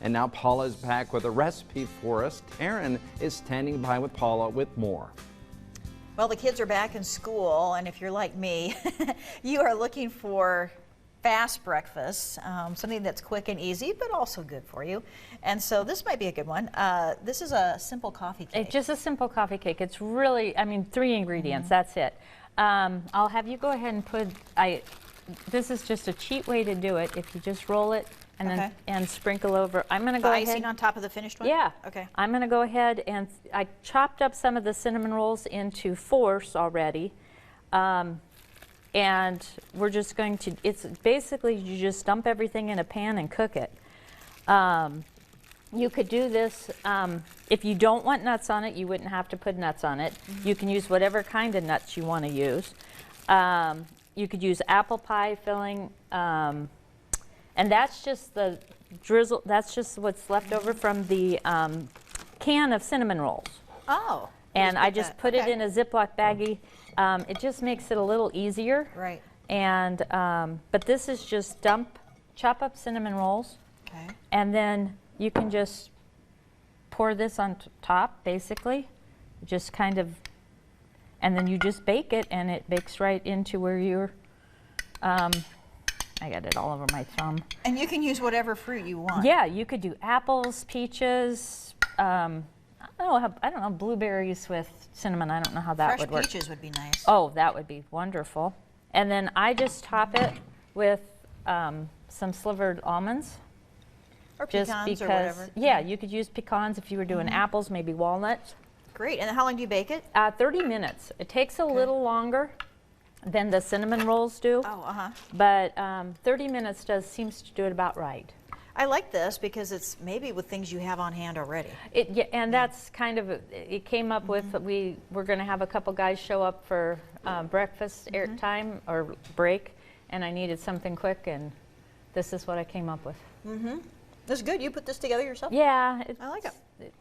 And now Paula is back with a recipe for us. Taryn is standing by with Paula with more. Well, the kids are back in school, and if you're like me, you are looking for fast breakfast, something that's quick and easy, but also good for you. And so this might be a good one. This is a simple coffee cake. It's just a simple coffee cake. It's really, I mean, 3 ingredients, that's it. I'll have you go ahead and put, this is just a cheap way to do it. If you just roll it and then and sprinkle over. I'm going to go ahead. Icing on top of the finished one? Yeah. Okay. I'm going to go ahead and I chopped up some of the cinnamon rolls into 4s already. And we're just going to, it's basically you just dump everything in a pan and cook it. You could do this, if you don't want nuts on it, you wouldn't have to put nuts on it. You can use whatever kind of nuts you want to use. You could use apple pie filling, and that's just the drizzle, that's just what's left over from the can of cinnamon rolls. Oh. And I just put it in a Ziploc baggie. It just makes it a little easier. Right. And, but this is just chop up cinnamon rolls. Okay. And then you can just pour this on top, basically. Just kind of, and then you just bake it, and it bakes right into where you're, I got it all over my thumb. And you can use whatever fruit you want. Yeah, you could do apples, peaches, I don't know, blueberries with cinnamon. I don't know how that would work. Fresh peaches would be nice. Oh, that would be wonderful. And then I just top it with some slivered almonds. Or Just pecans because, or whatever. yeah, you could use pecans if you were doing apples, maybe walnuts. Great. And how long do you bake it? 30 minutes. It takes a little longer than the cinnamon rolls do. Oh, But 30 minutes seems to do it about right. I like this because it's maybe with things you have on hand already. That's kind of, it came up with, we were going to have a couple guys show up for breakfast time or break, and I needed something quick, and this is what I came up with. This is good. You put this together yourself? Yeah. I like it.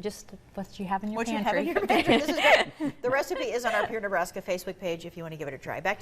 Just what you have in your What pantry. you have in your pantry. This is good. The recipe is on our Pure Nebraska Facebook page if you want to give it a try. Back to you.